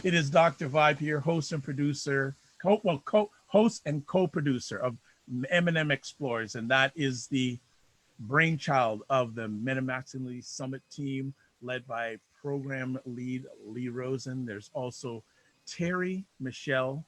It is Dr. Vibe here, host and producer, host and co-producer of M&M Explorers, and that is the brainchild of the Men Summit team, led by program lead Lee Rosen. There's also Terry, Michelle,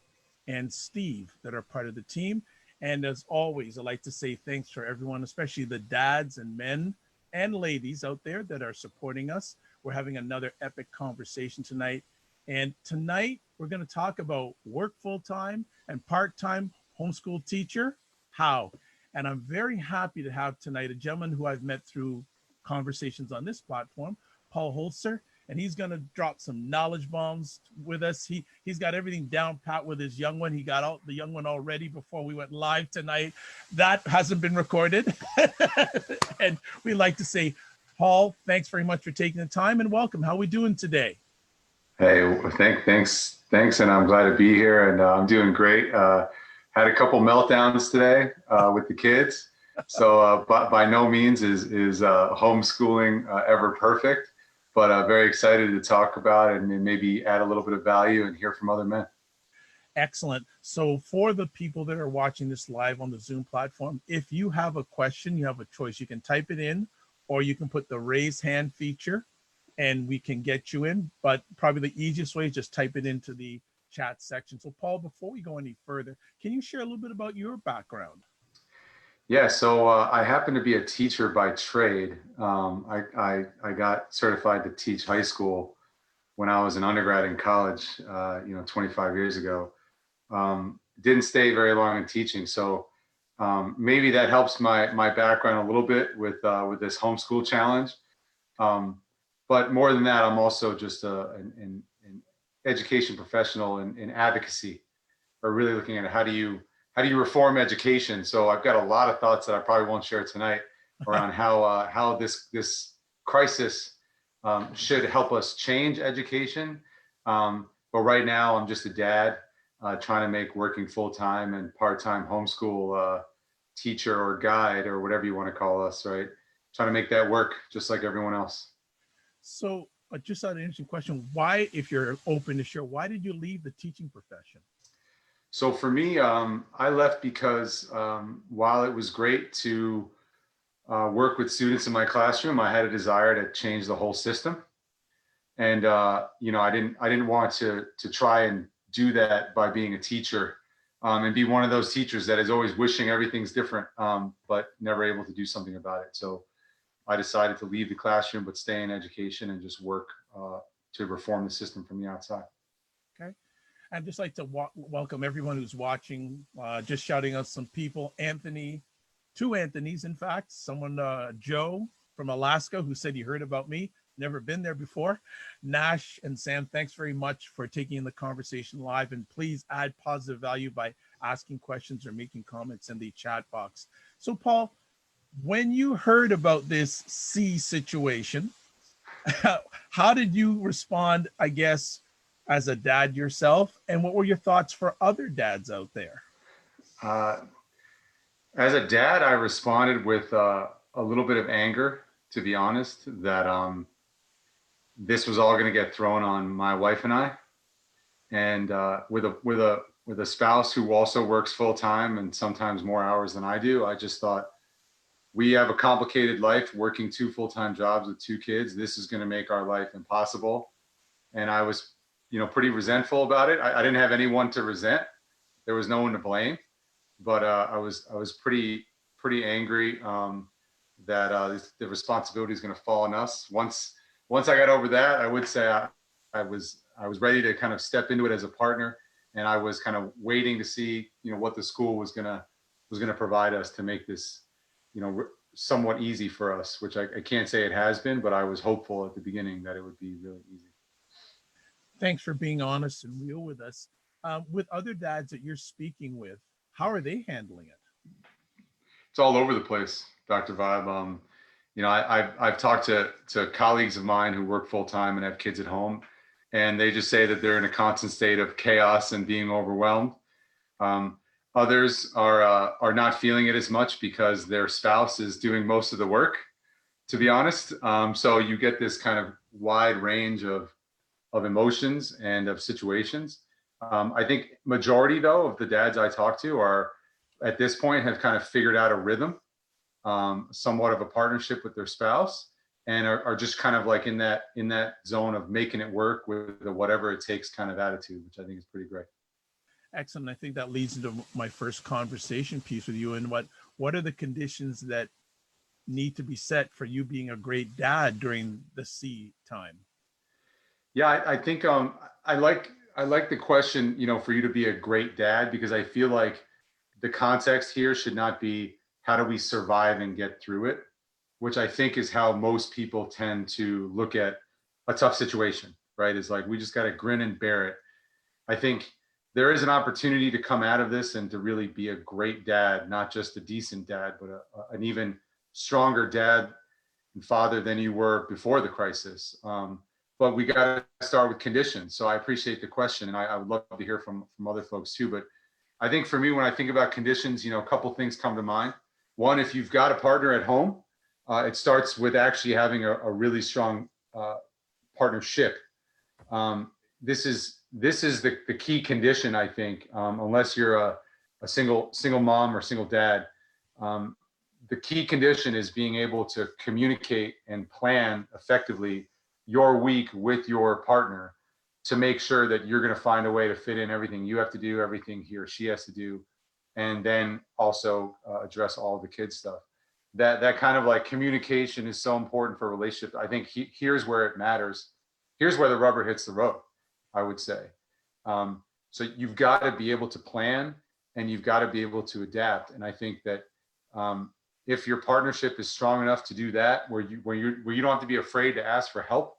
and Steve that are part of the team. And as always, I'd like to say thanks for everyone, especially the dads and men and ladies out there that are supporting us. We're having another epic conversation tonight. And tonight, we're going to talk about work full-time and part-time homeschool teacher, how. And I'm very happy to have tonight a gentleman who I've met through conversations on this platform, Paul Holzer, and he's going to drop some knowledge bombs with us. He's got everything down pat with his young one. He got out the young one already before we went live tonight. That hasn't been recorded. And we like to say, Paul, thanks very much for taking the time and welcome. How are we doing today? Hey, thanks, and I'm glad to be here, and I'm doing great. Had a couple meltdowns today with the kids, so by no means is homeschooling ever perfect, but very excited to talk about it and maybe add a little bit of value and hear from other men. Excellent. So for the people that are watching this live on the Zoom platform, if you have a question, you have a choice. You can type it in, or you can put the raise hand feature and we can get you in, but probably the easiest way is just type it into the chat section. So Paul, before we go any further, can you share a little bit about your background? Yeah, so I happen to be a teacher by trade. I got certified to teach high school when I was an undergrad in college, 25 years ago. Didn't stay very long in teaching, so maybe that helps my background a little bit with this homeschool challenge. But more than that, I'm also just an education professional in advocacy, or really looking at how do you reform education. So I've got a lot of thoughts that I probably won't share tonight around how this crisis should help us change education. But right now, I'm just a dad trying to make working full-time and part-time homeschool teacher or guide or whatever you want to call us, right? Trying to make that work just like everyone else. So just an interesting question. Why, if you're open to share, why did you leave the teaching profession? So for me, I left because while it was great to work with students in my classroom, I had a desire to change the whole system. And I didn't want to try and do that by being a teacher and be one of those teachers that is always wishing everything's different, but never able to do something about it. So I decided to leave the classroom, but stay in education and just work to reform the system from the outside. Okay. I'd just like to welcome everyone who's watching, just shouting out some people. Anthony, two Anthonys, in fact, someone, Joe from Alaska, who said he heard about me, never been there before. Nash and Sam, thanks very much for taking in the conversation live, and please add positive value by asking questions or making comments in the chat box. So Paul, when you heard about this C situation, how did you respond, I guess, as a dad yourself? And what were your thoughts for other dads out there? As a dad, I responded with a little bit of anger, to be honest, that this was all going to get thrown on my wife and I. And with a spouse who also works full time and sometimes more hours than I do, I just thought, we have a complicated life, working two full-time jobs with two kids. This is going to make our life impossible. And I was, pretty resentful about it. I didn't have anyone to resent. There was no one to blame, but I was pretty angry that the responsibility is going to fall on us. Once I got over that, I would say I was ready to kind of step into it as a partner, and I was kind of waiting to see, what the school was going to provide us to make this, somewhat easy for us, which I can't say it has been, but I was hopeful at the beginning that it would be really easy. Thanks for being honest and real with us. With other dads that you're speaking with, how are they handling it? It's all over the place, Dr. Vibe. I've talked to colleagues of mine who work full time and have kids at home, and they just say that they're in a constant state of chaos and being overwhelmed. Others are not feeling it as much because their spouse is doing most of the work, to be honest. So you get this kind of wide range of emotions and of situations. I think majority though of the dads I talk to are at this point have kind of figured out a rhythm, somewhat of a partnership with their spouse, and are just kind of like in that zone of making it work with the whatever it takes kind of attitude, which I think is pretty great. Excellent. I think that leads into my first conversation piece with you. And what are the conditions that need to be set for you being a great dad during the C time? Yeah, I think I like the question, for you to be a great dad, because I feel like the context here should not be how do we survive and get through it, which I think is how most people tend to look at a tough situation, right? Is like we just got to grin and bear it. I think there is an opportunity to come out of this and to really be a great dad, not just a decent dad, but an even stronger dad and father than you were before the crisis. But we got to start with conditions. So I appreciate the question, and I would love to hear from other folks too. But I think for me, when I think about conditions, a couple things come to mind. One, if you've got a partner at home, it starts with actually having a really strong partnership. This is the key condition, I think, unless you're a single mom or single dad. The key condition is being able to communicate and plan effectively your week with your partner to make sure that you're going to find a way to fit in everything you have to do, everything he or she has to do, and then also address all of the kids stuff. That kind of like communication is so important for relationships. I think here's where it matters. Here's where the rubber hits the road, I would say. So you've got to be able to plan, and you've got to be able to adapt. And I think that if your partnership is strong enough to do that, where you don't have to be afraid to ask for help,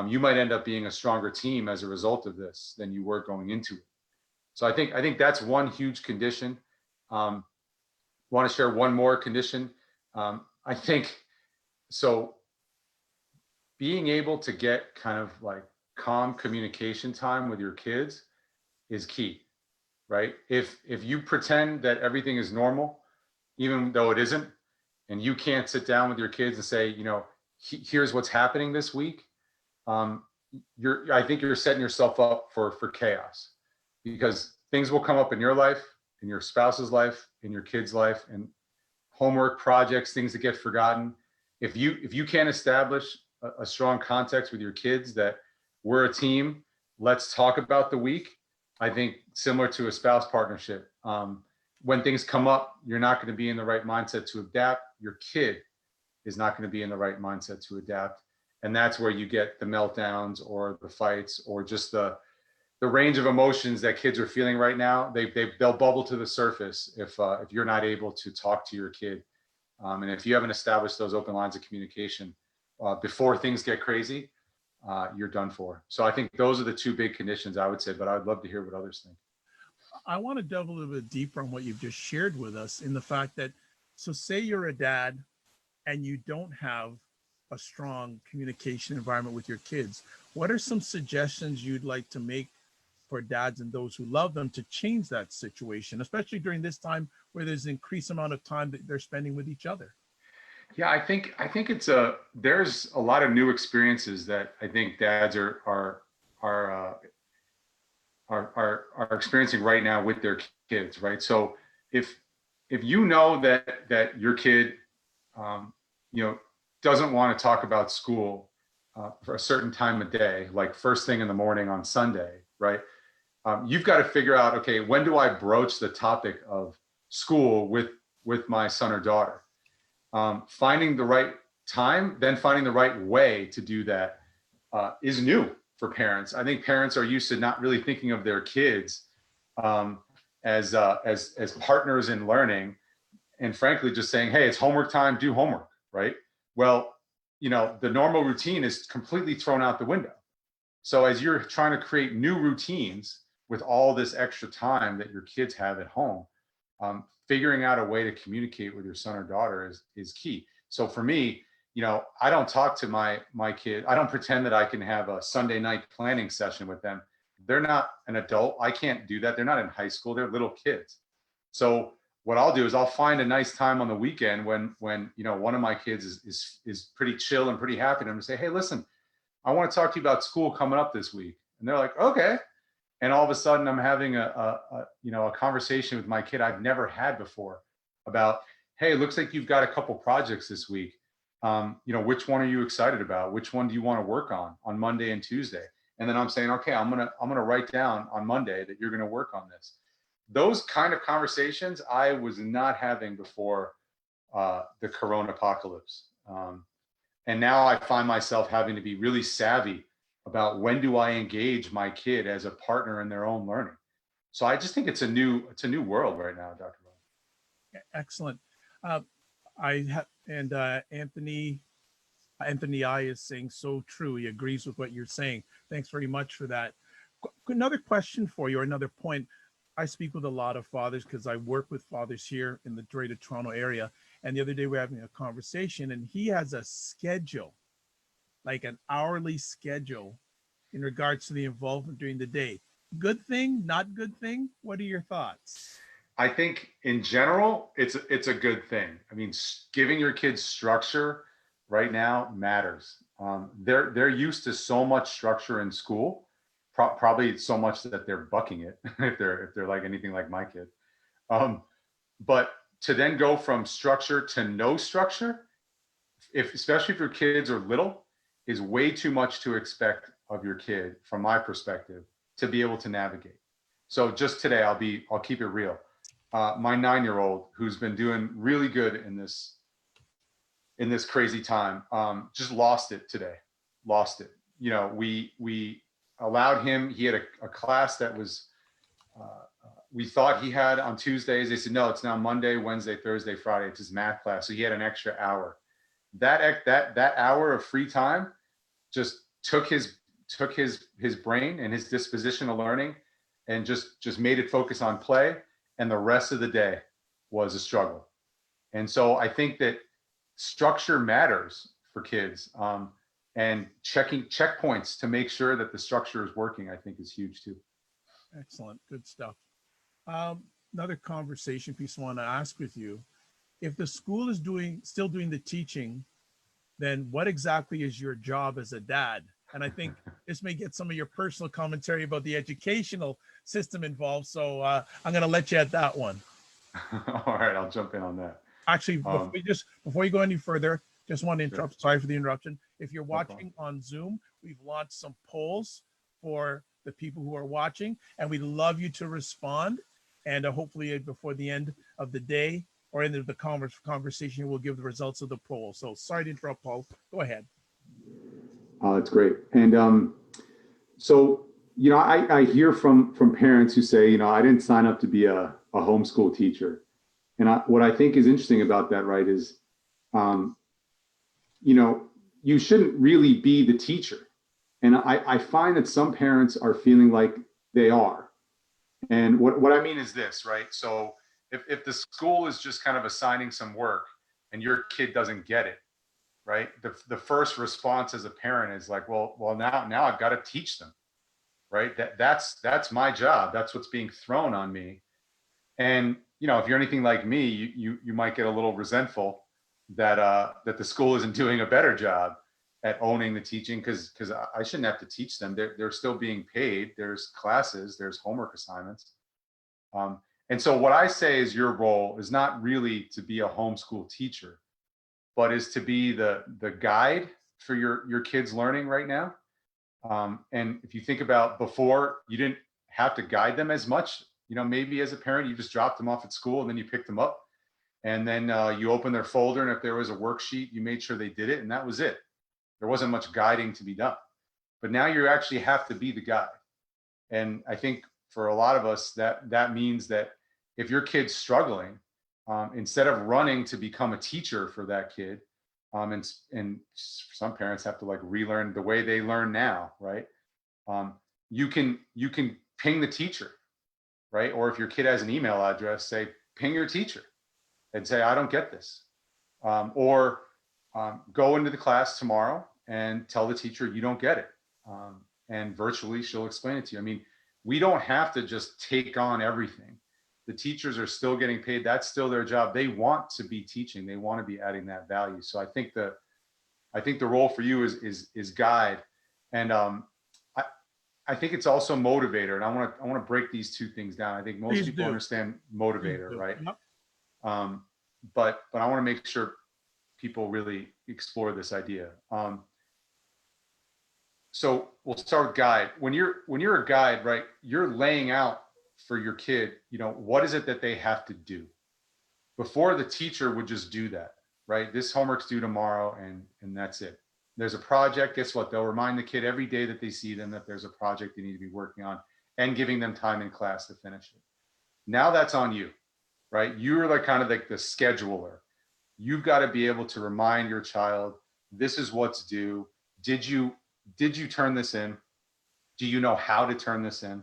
you might end up being a stronger team as a result of this than you were going into it. So I think that's one huge condition. Want to share one more condition? I think so. Being able to get kind of like calm communication time with your kids is key, right? If you pretend that everything is normal, even though it isn't, and you can't sit down with your kids and say, here's what's happening this week, I think you're setting yourself up for chaos, because things will come up in your life, in your spouse's life, in your kid's life, and homework, projects, things that get forgotten. If you can't establish a strong context with your kids that we're a team, let's talk about the week, I think similar to a spouse partnership, when things come up, you're not going to be in the right mindset to adapt. Your kid is not going to be in the right mindset to adapt. And that's where you get the meltdowns or the fights or just the range of emotions that kids are feeling right now. They'll bubble to the surface if you're not able to talk to your kid. And if you haven't established those open lines of communication before things get crazy, you're done for. So I think those are the two big conditions I would say, but I'd love to hear what others think. I want to delve a little bit deeper on what you've just shared with us in the fact that, so say you're a dad and you don't have a strong communication environment with your kids. What are some suggestions you'd like to make for dads and those who love them to change that situation, especially during this time where there's an increased amount of time that they're spending with each other? Yeah, I think it's there's a lot of new experiences that I think dads are experiencing right now with their kids, right? So if you know that your kid doesn't want to talk about school for a certain time of day, like first thing in the morning on Sunday, right? You've got to figure out, okay, when do I broach the topic of school with my son or daughter? Finding the right time, then finding the right way to do that is new for parents. I think parents are used to not really thinking of their kids as partners in learning, and frankly, just saying, hey, it's homework time, do homework, right? Well, the normal routine is completely thrown out the window. So as you're trying to create new routines with all this extra time that your kids have at home, figuring out a way to communicate with your son or daughter is key. So for me, I don't talk to my kid. I don't pretend that I can have a Sunday night planning session with them. They're not an adult. I can't do that. They're not in high school. They're little kids. So what I'll do is I'll find a nice time on the weekend when one of my kids is pretty chill and pretty happy. And I'm gonna say, hey, listen, I want to talk to you about school coming up this week. And they're like, okay. And all of a sudden I'm having a conversation with my kid I've never had before about, hey, it looks like you've got a couple projects this week. Which one are you excited about? Which one do you want to work on Monday and Tuesday? And then I'm saying, okay, I'm gonna write down on Monday that you're gonna work on this. Those kind of conversations I was not having before the Corona apocalypse. And now I find myself having to be really savvy about when do I engage my kid as a partner in their own learning. So I just think it's a new world right now, Dr. Bowen. Excellent. Anthony I is saying so true. He agrees with what you're saying. Thanks very much for that. Another question for you, or another point. I speak with a lot of fathers because I work with fathers here in the Greater Toronto area. And the other day we we're having a conversation, and he has a schedule, like an hourly schedule in regards to the involvement during the day. Good thing, not good thing? What are your thoughts? I think in general, it's a good thing. I mean, giving your kids structure right now matters. They're used to so much structure in school, probably so much that they're bucking it if they're like anything like my kid. But to then go from structure to no structure, especially if your kids are little, is way too much to expect of your kid, from my perspective, to be able to navigate. So just today, I'll keep it real. My 9-year-old, who's been doing really good in this crazy time, just lost it today. Lost it. We allowed him. He had a class that was we thought he had on Tuesdays. They said no, it's now Monday, Wednesday, Thursday, Friday. It's his math class, so he had an extra hour. That hour of free time just took his brain and his disposition of learning, and just made it focus on play. And the rest of the day was a struggle. And so I think that structure matters for kids, and checking checkpoints to make sure that the structure is working, I think, is huge too. Excellent. Good stuff. Another conversation piece I want to ask with you. If the school is still doing the teaching, then what exactly is your job as a dad? And I think this may get some of your personal commentary about the educational system involved. So I'm going to let you at that one. All right, I'll jump in on that. Actually, before you go any further, just want to interrupt. Sure. Sorry for the interruption. If you're watching on Zoom, we've launched some polls for the people who are watching, and we'd love you to respond. And hopefully before the end of the day or end of the conversation, we'll give the results of the poll. So sorry to interrupt, Paul. Go ahead. Oh, that's great. And so, I hear from parents who say, I didn't sign up to be a homeschool teacher. And what I think is interesting about that, right, is, you shouldn't really be the teacher. And I find that some parents are feeling like they are. And what I mean is this, right? So if the school is just kind of assigning some work and your kid doesn't get it, right? The first response as a parent is like, well, now I've got to teach them, right? That's my job. That's what's being thrown on me. And if you're anything like me, you might get a little resentful that the school isn't doing a better job at owning the teaching, because I shouldn't have to teach them. They're still being paid. There's classes, there's homework assignments. And so what I say is your role is not really to be a homeschool teacher, but is to be the guide for your kids' learning right now. And if you think about before, you didn't have to guide them as much. Maybe as a parent, you just dropped them off at school and then you picked them up. And then you opened their folder, and if there was a worksheet, you made sure they did it, and that was it. There wasn't much guiding to be done. But now you actually have to be the guide. And I think for a lot of us, that means that if your kid's struggling, instead of running to become a teacher for that kid, and some parents have to like relearn the way they learn now, right? You can ping the teacher, right? Or if your kid has an email address, say ping your teacher and say, I don't get this. Or go into the class tomorrow and tell the teacher you don't get it. And virtually she'll explain it to you. I mean, we don't have to just take on everything. The teachers are still getting paid. That's still their job. They want to be teaching. They want to be adding that value. So I think the role for you is guide. And I, I think it's also motivator. And I want to break these two things down. I think most Please people do. understand Please motivator, do. right? Yep. But I want to make sure people really explore this idea. So we'll start with guide. When you're a guide, right, you're laying out for your kid, what is it that they have to do. Before, the teacher would just do that, right? This homework's due tomorrow, and that's it. There's a project. Guess what? They'll remind the kid every day that they see them that there's a project they need to be working on, and giving them time in class to finish it. Now that's on you, right? You're like kind of like the scheduler. You've got to be able to remind your child, this is what's due. Did you turn this in? Do you know how to turn this in?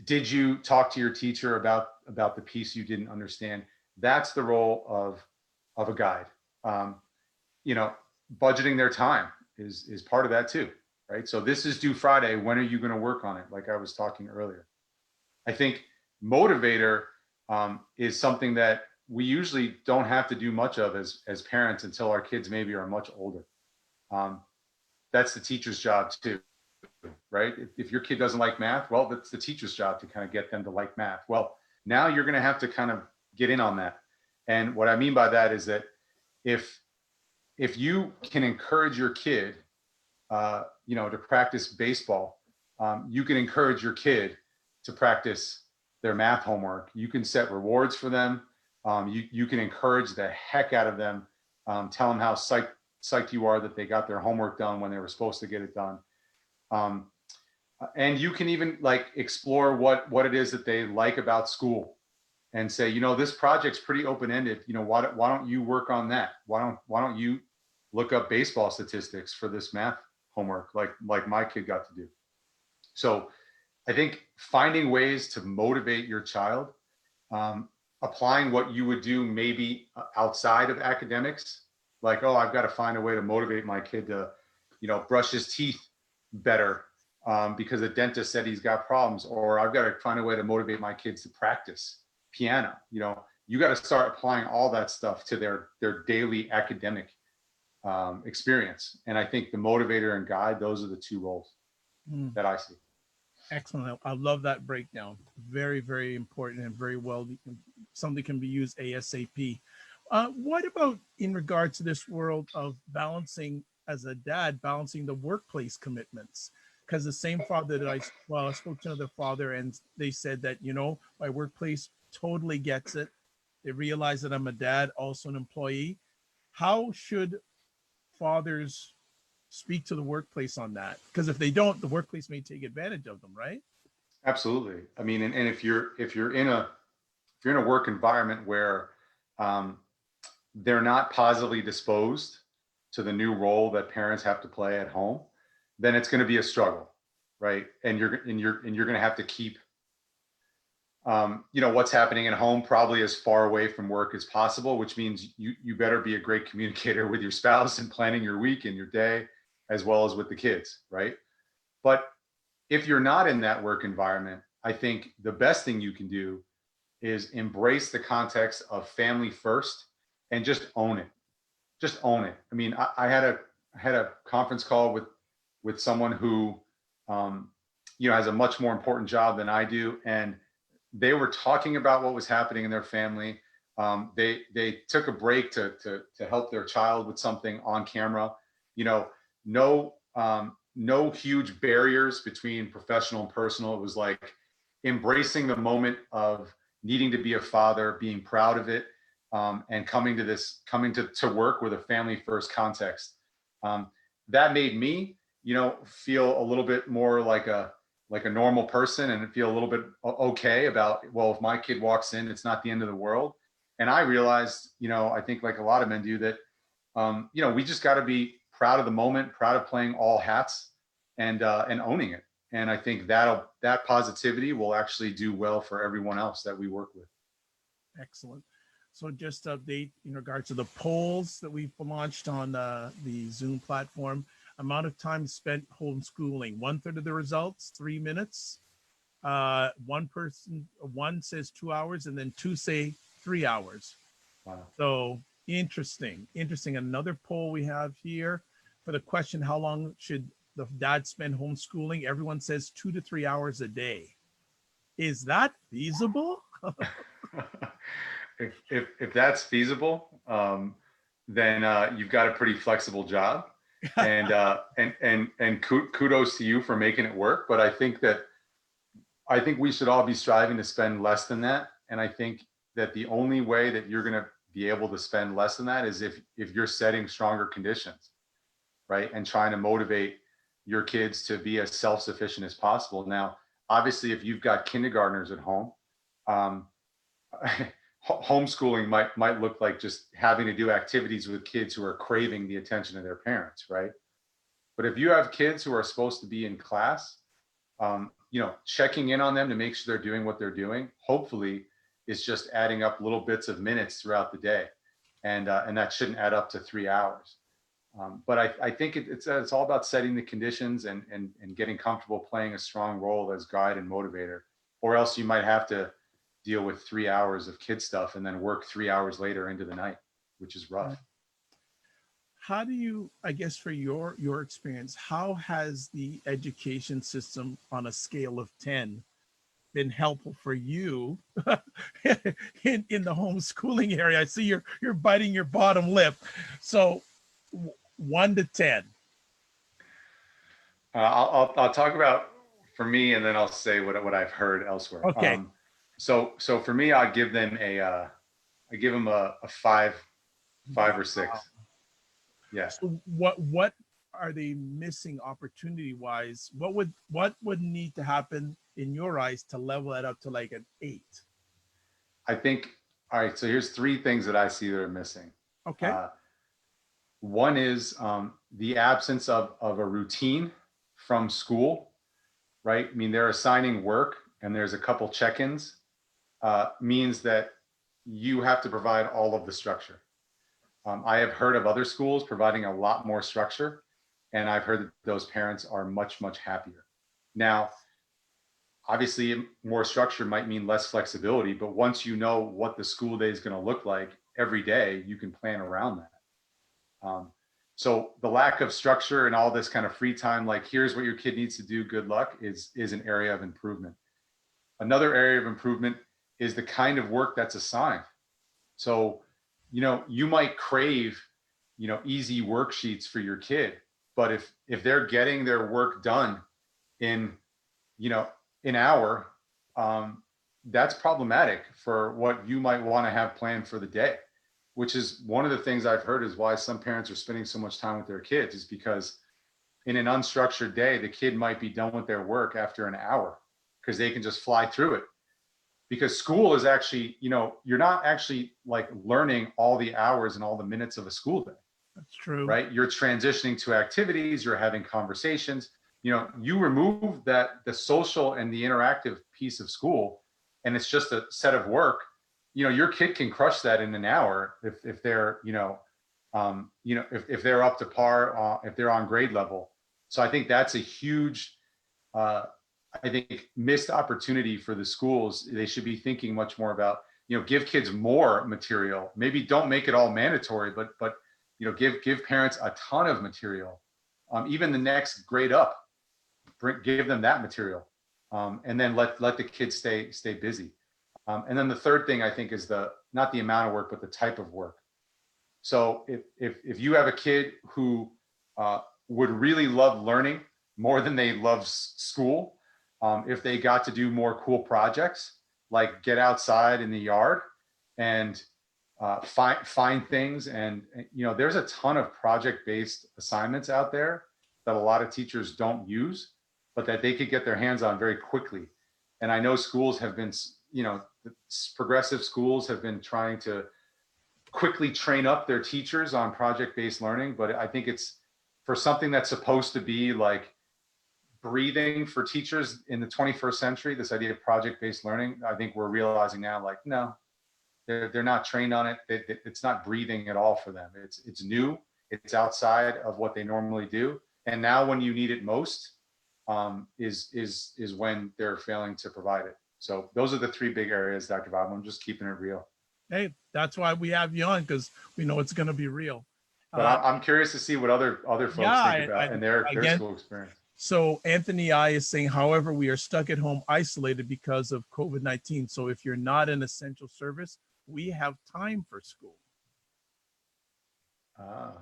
Did you talk to your teacher about the piece you didn't understand? That's the role of a guide. Budgeting their time is part of that too, right? So this is due Friday. When are you going to work on it? Like I was talking earlier. I think motivator is something that we usually don't have to do much of as parents until our kids maybe are much older. That's the teacher's job too, right? If your kid doesn't like math, well, that's the teacher's job to kind of get them to like math. Well, now you're going to have to kind of get in on that. And what I mean by that is that if you can encourage your kid, to practice baseball, you can encourage your kid to practice their math homework. You can set rewards for them. You can encourage the heck out of them. Tell them how psyched you are that they got their homework done when they were supposed to get it done. And you can even like explore what it is that they like about school, and say, this project's pretty open-ended. Why don't you work on that? Why don't you look up baseball statistics for this math homework like my kid got to do? So I think finding ways to motivate your child, applying what you would do maybe outside of academics, like, oh, I've got to find a way to motivate my kid to, brush his teeth better because the dentist said he's got problems, or I've got to find a way to motivate my kids to practice piano. You got to start applying all that stuff to their daily academic experience. And I think the motivator and guide, those are the two roles that I see. Excellent. I love that breakdown. Very, very important and very well. Something can be used ASAP. What about in regard to this world of balancing, as a dad, balancing the workplace commitments? Because the same father that I spoke to another father, and they said that, my workplace totally gets it. They realize that I'm a dad, also an employee. How should fathers speak to the workplace on that? Because if they don't, the workplace may take advantage of them, right? Absolutely. I mean, and if you're in a work environment where they're not positively disposed to the new role that parents have to play at home, then it's going to be a struggle, right? And you're going to have to keep what's happening at home probably as far away from work as possible, which means you better be a great communicator with your spouse and planning your week and your day, as well as with the kids, right? But if you're not in that work environment, I think the best thing you can do is embrace the context of family first and just own it. Just own it. I mean, I had a conference call with someone who has a much more important job than I do, and they were talking about what was happening in their family. They took a break to help their child with something on camera. No huge barriers between professional and personal. It was like embracing the moment of needing to be a father, being proud of it, and coming to work with a family first context. That made me, feel a little bit more like a normal person, and feel a little bit okay about, well, if my kid walks in, it's not the end of the world. And I realized, I think like a lot of men do, that, we just got to be proud of the moment, proud of playing all hats, and owning it. And I think that positivity will actually do well for everyone else that we work with. Excellent. So just to update in regards to the polls that we've launched on the Zoom platform, amount of time spent homeschooling, 1/3 of the results, 3 minutes. One says 2 hours, and then 2 say 3 hours. Wow. So interesting. Another poll we have here. for the question, how long should the dad spend homeschooling? Everyone says 2 to 3 hours a day. Is that feasible? If that's feasible, then you've got a pretty flexible job, and kudos to you for making it work. But I think we should all be striving to spend less than that. And I think that the only way that you're going to be able to spend less than that is if you're setting stronger conditions, right? And trying to motivate your kids to be as self-sufficient as possible. Now, obviously, if you've got kindergartners at home, homeschooling might look like just having to do activities with kids who are craving the attention of their parents, right? But if you have kids who are supposed to be in class, checking in on them to make sure they're doing what they're doing, hopefully is just adding up little bits of minutes throughout the day. And that shouldn't add up to 3 hours. But I think it's all about setting the conditions and getting comfortable playing a strong role as guide and motivator, or else you might have to deal with 3 hours of kid stuff and then work 3 hours later into the night, which is rough. How do you, I guess for your experience, how has the education system on a scale of 10 been helpful for you in the homeschooling area? I see you're biting your bottom lip. So 1 to 10. I'll talk about for me, and then I'll say what I've heard elsewhere. Okay. So for me, I give them a 5 or 6. Wow. Yeah. So what are they missing opportunity wise? What would need to happen in your eyes to level that up to like an 8? I think, all right, so here's 3 things that I see that are missing. Okay. One is the absence of a routine from school, right? I mean, they're assigning work and there's a couple check-ins, means that you have to provide all of the structure. I have heard of other schools providing a lot more structure, and I've heard that those parents are much, much happier. Now, obviously, more structure might mean less flexibility, but once you know what the school day is going to look like every day, you can plan around that. So the lack of structure and all this kind of free time, like here's what your kid needs to do, good luck, is an area of improvement. Another area of improvement is the kind of work that's assigned. So, you might crave, easy worksheets for your kid, but if they're getting their work done in, an hour, that's problematic for what you might want to have planned for the day, which is one of the things I've heard is why some parents are spending so much time with their kids, is because in an unstructured day, the kid might be done with their work after an hour because they can just fly through it. Because school is actually, you're not actually like learning all the hours and all the minutes of a school day. That's true. Right? You're transitioning to activities, you're having conversations. You remove the social and the interactive piece of school, and it's just a set of work. Your kid can crush that in an hour if they're, if they're up to par, if they're on grade level. So I think that's a huge, missed opportunity for the schools. They should be thinking much more about, give kids more material. Maybe don't make it all mandatory, but give parents a ton of material. Even the next grade up, give them that material, and then let the kids stay busy. And then the third thing I think is not the amount of work, but the type of work. So if you have a kid who would really love learning more than they love school, if they got to do more cool projects, like get outside in the yard and find things, and there's a ton of project-based assignments out there that a lot of teachers don't use, but that they could get their hands on very quickly. And I know schools have been, progressive schools have been trying to quickly train up their teachers on project-based learning, but I think it's for something that's supposed to be like breathing for teachers in the 21st century, this idea of project-based learning, I think we're realizing now, like, no, they're not trained on it. It's not breathing at all for them. It's new. It's outside of what they normally do. And now when you need it most, is when they're failing to provide it. So those are the 3 big areas, Dr. Bob. I'm just keeping it real. Hey, that's why we have you on, because we know it's going to be real. But Uh, I'm curious to see what other yeah, folks think about and their again, school experience. so Anthony I is saying, however, we are stuck at home isolated because of COVID-19. So if you're not an essential service, we have time for school, Ah,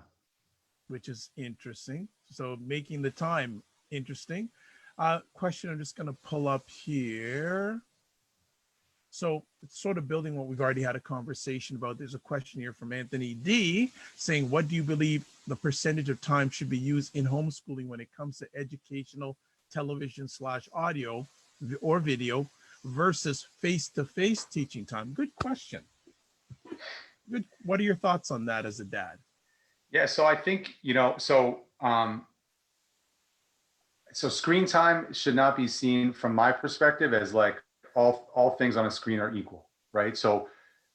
which is interesting. So making the time interesting. Question I'm just going to pull up here. So it's sort of building what we've already had a conversation about. There's a question here from Anthony D saying, what do you believe the percentage of time should be used in homeschooling when it comes to educational television / audio or video versus face-to-face teaching time? Good question. Good. What are your thoughts on that as a dad? yeah. So I think, so screen time should not be seen from my perspective as like all things on a screen are equal, right? So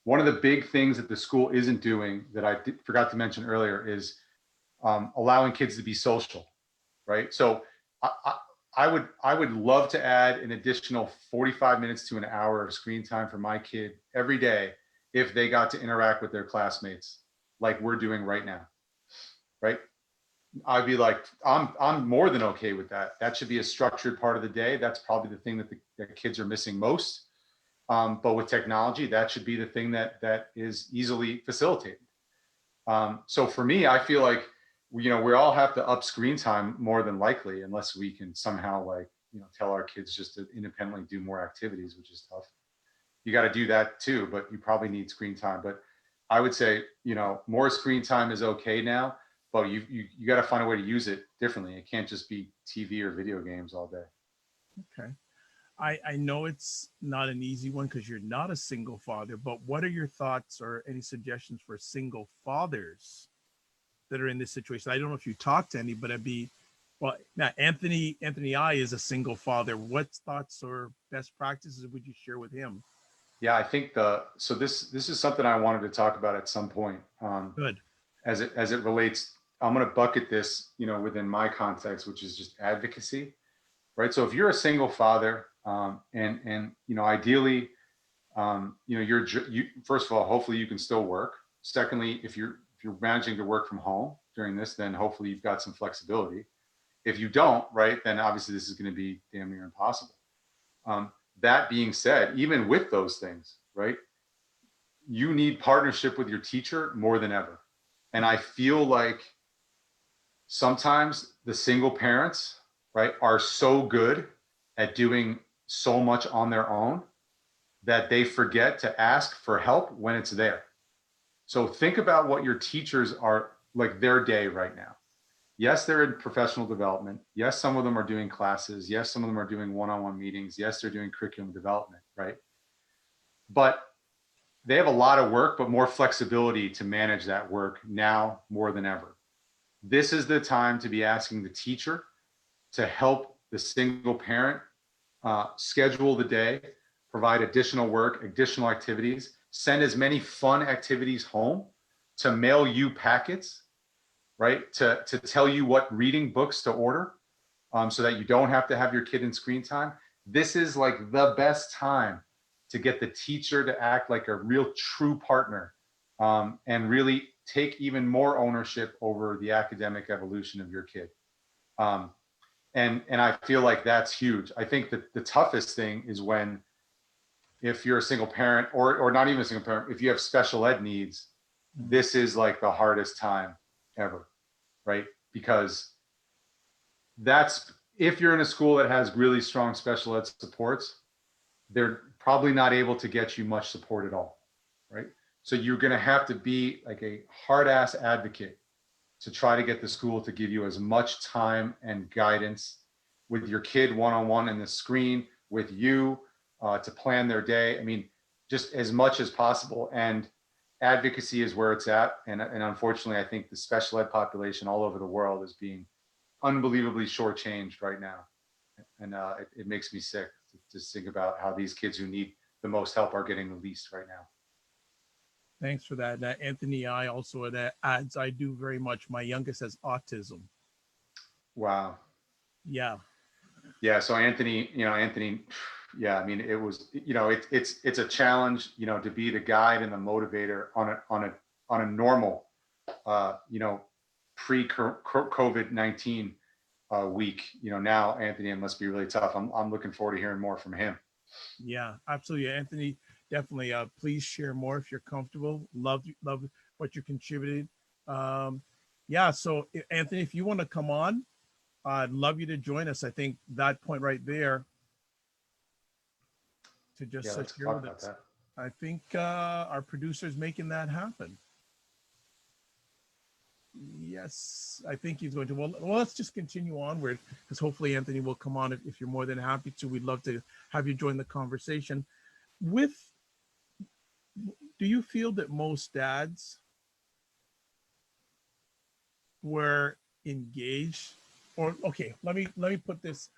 one of the big things that the school isn't doing that forgot to mention earlier is allowing kids to be social, right? So I would love to add an additional 45 minutes to an hour of screen time for my kid every day if they got to interact with their classmates like we're doing right now, right? I'd be like, I'm more than okay with that. That should be a structured part of the day. That's probably the thing that the kids are missing most. But with technology, that should be the thing that is easily facilitated. So for me, I feel like we all have to up screen time more than likely, unless we can somehow tell our kids just to independently do more activities, which is tough. You got to do that too, but you probably need screen time. But I would say more screen time is okay now, but you got to find a way to use it differently. It can't just be TV or video games all day. Okay. I know it's not an easy one because you're not a single father, but what are your thoughts or any suggestions for single fathers that are in this situation? I don't know if you talk to any, but it'd be, well, now Anthony I is a single father. What thoughts or best practices would you share with him? Yeah, I think this is something I wanted to talk about at some point. Good. As it relates, I'm going to bucket this, within my context, which is just advocacy, right? So if you're a single father, and ideally, you first of all, hopefully you can still work. Secondly, if you're managing to work from home during this, then hopefully you've got some flexibility. If you don't, right, then obviously this is going to be damn near impossible. That being said, even with those things, right, you need partnership with your teacher more than ever. And I feel like sometimes the single parents, right, are so good at doing so much on their own that they forget to ask for help when it's there. So think about what your teachers are like their day right now. Yes, they're in professional development. Yes, some of them are doing classes. Yes, some of them are doing one-on-one meetings. Yes, they're doing curriculum development, right? But they have a lot of work, but more flexibility to manage that work now more than ever. This is the time to be asking the teacher to help the single parent schedule the day, provide additional work, additional activities, send as many fun activities home, to mail you packets, right? To tell you what reading books to order, so that you don't have to have your kid in screen time. This is like the best time to get the teacher to act like a real true partner, and really take even more ownership over the academic evolution of your kid. And I feel like that's huge. I think that the toughest thing is when, if you're a single parent, or not even a single parent, if you have special ed needs, this is like the hardest time ever, right? Because that's, if you're in a school that has really strong special ed supports, they're probably not able to get you much support at all, right? So you're going to have to be like a hard ass advocate to try to get the school to give you as much time and guidance with your kid one-on-one in the screen with you, to plan their day. I mean, just as much as possible. And advocacy is where it's at. And unfortunately, I think the special ed population all over the world is being unbelievably shortchanged right now. And it makes me sick to just think about how these kids who need the most help are getting the least right now. Thanks for that. Anthony I also adds, I do very much. My youngest has autism. Wow. Yeah. Yeah. So Anthony, yeah, I mean, it was, it's a challenge, to be the guide and the motivator on a normal pre-COVID-19 week. Now Anthony, it must be really tough. I'm looking forward to hearing more from him. Yeah, absolutely. Anthony, definitely. Please share more if you're comfortable. Love what you contributed. Yeah. So Anthony, if you want to come on, I'd love you to join us. I think that point right there to just Yeah, let's here talk with about us. that. I think our producer is making that happen. Yes, I think he's going to. Well, let's just continue onward because hopefully Anthony will come on if you're more than happy to. We'd love to have you join the conversation. With, do you feel that most dads were engaged, or okay, let me put it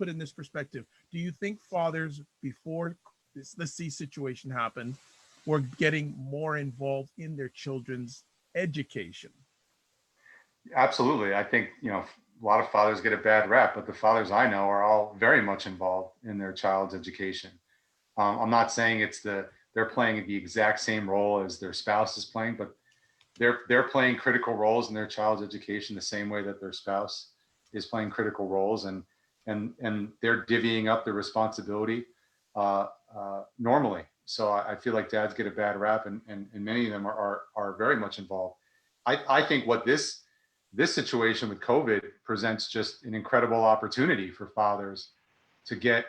in this perspective. Do you think fathers before this situation happened were getting more involved in their children's education? Absolutely. I think, a lot of fathers get a bad rap, but the fathers I know are all very much involved in their child's education. I'm not saying they're playing the exact same role as their spouse is playing, but they're playing critical roles in their child's education the same way that their spouse is playing critical roles, and they're divvying up the responsibility normally. So I feel like dads get a bad rap, and many of them are very much involved. I think what this situation with COVID presents just an incredible opportunity for fathers to get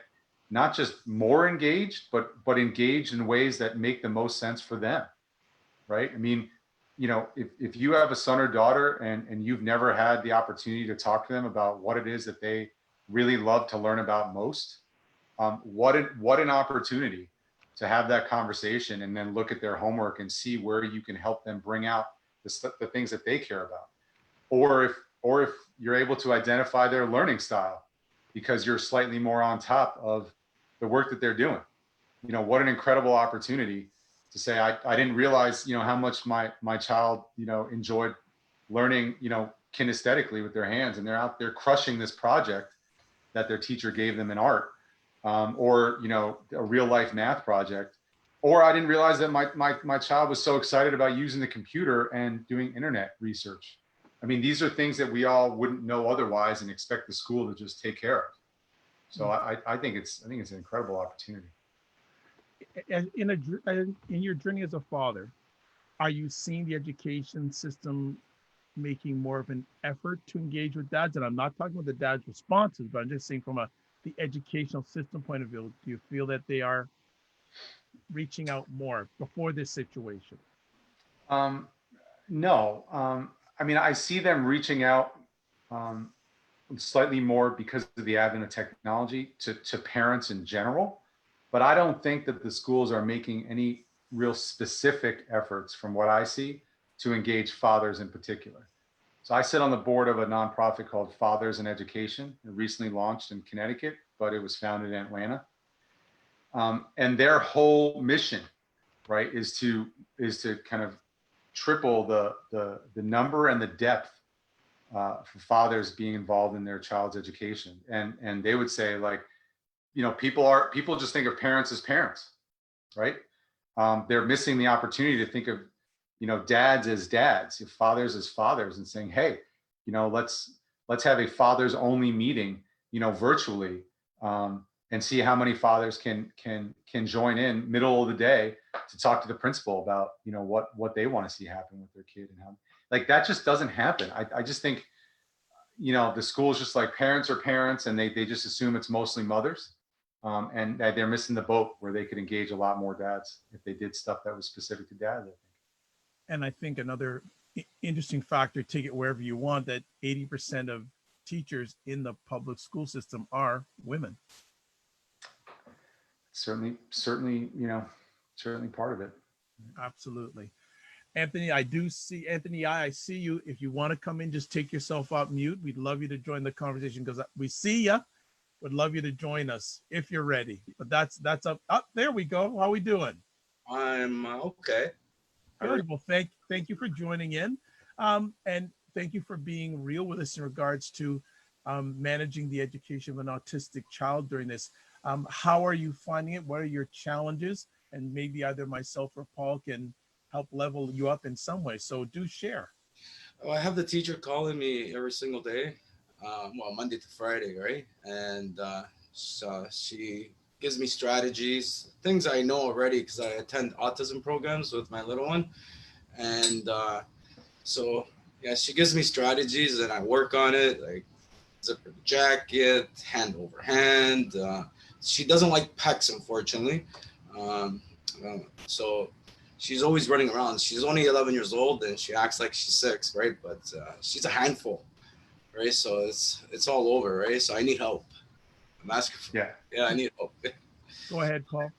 not just more engaged, but engaged in ways that make the most sense for them, right? I mean, if you have a son or daughter and you've never had the opportunity to talk to them about what it is that they really love to learn about most, what an opportunity to have that conversation and then look at their homework and see where you can help them bring out the things that they care about. Or if you're able to identify their learning style because you're slightly more on top of the work that they're doing. What an incredible opportunity to say, I didn't realize, how much my child, enjoyed learning, kinesthetically with their hands, and they're out there crushing this project that their teacher gave them in art, or, a real life math project. Or I didn't realize that my child was so excited about using the computer and doing internet research. I mean, these are things that we all wouldn't know otherwise and expect the school to just take care of. So I think it's an incredible opportunity. In your journey as a father, are you seeing the education system making more of an effort to engage with dads? And I'm not talking about the dad's responses, but I'm just saying from the educational system point of view, do you feel that they are reaching out more before this situation? No. I mean, I see them reaching out um, slightly more because of the advent of technology to parents in general. But I don't think that the schools are making any real specific efforts, from what I see, to engage fathers in particular. So I sit on the board of a nonprofit called Fathers in Education. It recently launched in Connecticut, but it was founded in Atlanta. And their whole mission, right, is to kind of triple the number and the depth for fathers being involved in their child's education. And they would say, like, people just think of parents as parents, right? They're missing the opportunity to think of, dads as dads, fathers as fathers, and saying, hey, let's have a fathers only meeting, virtually, and see how many fathers can join in middle of the day to talk to the principal about, what they want to see happen with their kid, and how, like, that just doesn't happen. I just think, the school's just like, parents are parents, and they just assume it's mostly mothers. And they're missing the boat where they could engage a lot more dads if they did stuff that was specific to dads, I think. And I think another interesting factor, take it wherever you want, that 80% of teachers in the public school system are women. Certainly, certainly part of it. Absolutely. Anthony, I see you. If you want to come in, just take yourself off mute. We'd love you to join the conversation because we see you. Would love you to join us if you're ready. But that's up. There we go. How are we doing? I'm okay. Good. Well, thank you for joining in, and thank you for being real with us in regards to managing the education of an autistic child during this. How are you finding it? What are your challenges? And maybe either myself or Paul can help level you up in some way. So do share. Oh, I have the teacher calling me every single day, well, Monday to Friday, right? And so she gives me strategies, things I know already because I attend autism programs with my little one. And so, yeah, she gives me strategies and I work on it, like zipper the jacket, hand over hand. She doesn't like pecs, unfortunately. Um, so she's always running around. She's only 11 years old and she acts like she's 6, right? But she's a handful, right? So it's all over, right? So I need help. I'm asking for, Yeah. yeah, I need help. Go ahead, Paul.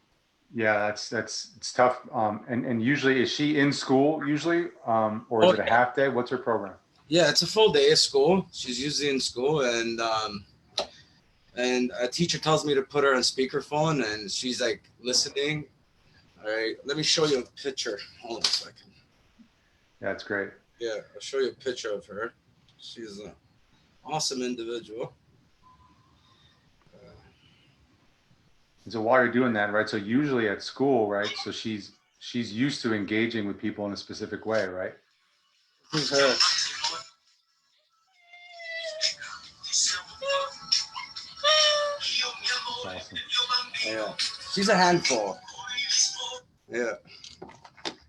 Yeah, that's it's tough. And usually, is she in school usually, or is Oh it a yeah, half day? What's her program? yeah. It's a full day of school. She's usually in school, and a teacher tells me to put her on speakerphone, and she's like listening. All right, let me show you a picture. Hold on a second. Yeah, that's great. Yeah, I'll show you a picture of her. She's an awesome individual. And so while you're doing that, right? So usually at school, right? So she's used to engaging with people in a specific way, right? Who's her? That's awesome. Yeah, she's a handful. Yeah,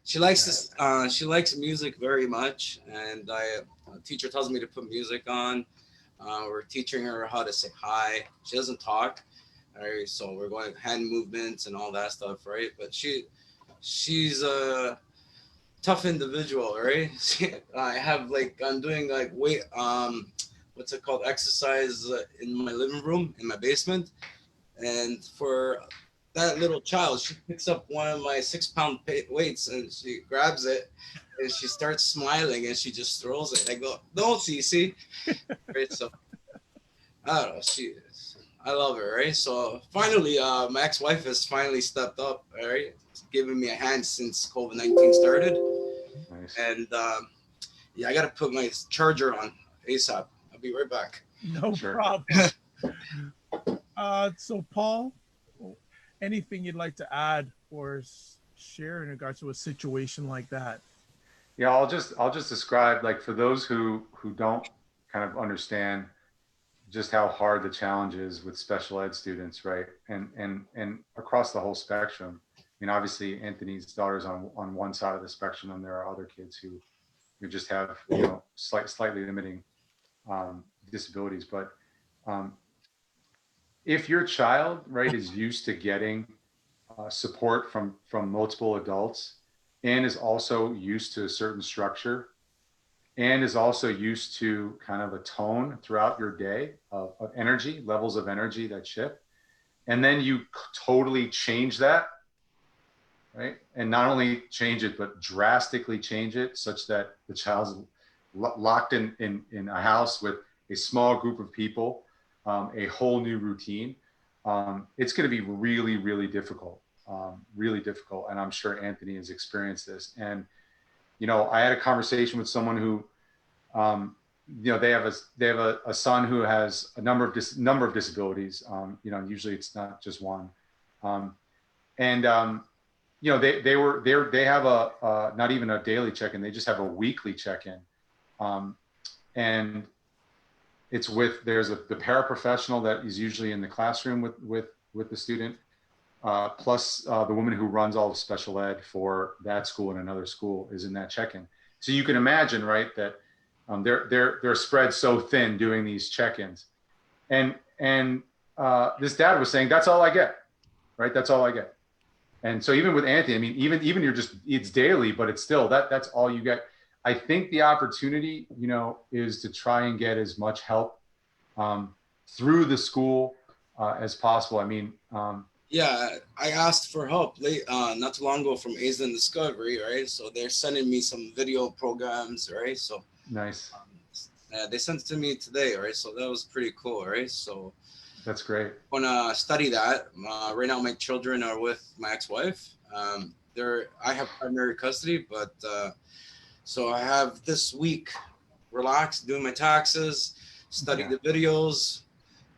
she likes this. She likes music very much, and a teacher tells me to put music on. We're teaching her how to say hi. She doesn't talk. All right, so we're going hand movements and all that stuff, right? But she's a tough individual, right? I have like I'm doing like weight what's it called, exercise in my living room in my basement, and for that little child, she picks up one of my 6 pound weights and she grabs it and she starts smiling and she just throws it. I go, no, Cece. Right, so I don't know. I love her, right? So finally, my ex-wife has finally stepped up, all right, giving me a hand since COVID-19 started. Nice. And yeah, I got to put my charger on ASAP. I'll be right back. No Sure. problem. So Paul, anything you'd like to add or share in regards to a situation like that? Yeah, I'll just describe, like, for those who don't kind of understand just how hard the challenge is with special ed students, right? And across the whole spectrum. I mean, obviously Anthony's daughter's on one side of the spectrum, and there are other kids who just have, slightly limiting disabilities. But um, if your child, right, is used to getting support from multiple adults, and is also used to a certain structure, and is also used to kind of a tone throughout your day of energy, levels of energy that shift, and then you totally change that, right? And not only change it, but drastically change it such that the child's locked in a house with a small group of people, a whole new routine. It's going to be really, really difficult, really difficult. And I'm sure Anthony has experienced this. And, I had a conversation with someone who, they have a son who has a number of disabilities. Usually it's not just one. And they have a not even a daily check-in, they just have a weekly check-in. And it's there's the paraprofessional that is usually in the classroom with the student, plus the woman who runs all the special ed for that school and another school is in that check-in. So you can imagine, right, that they're spread so thin doing these check-ins. And this dad was saying, that's all I get, right? That's all I get. And so even with Anthony, I mean, even it's daily, but it's still that's all you get. I think the opportunity, is to try and get as much help through the school as possible. I mean, Yeah, I asked for help late, not too long ago from Asian Discovery, right? So they're sending me some video programs, right? So nice. they sent it to me today, right? So that was pretty cool, right? So that's great. I want to study that. Right now, my children are with my ex-wife. I have primary custody, but so I have this week relaxed, doing my taxes, study the videos,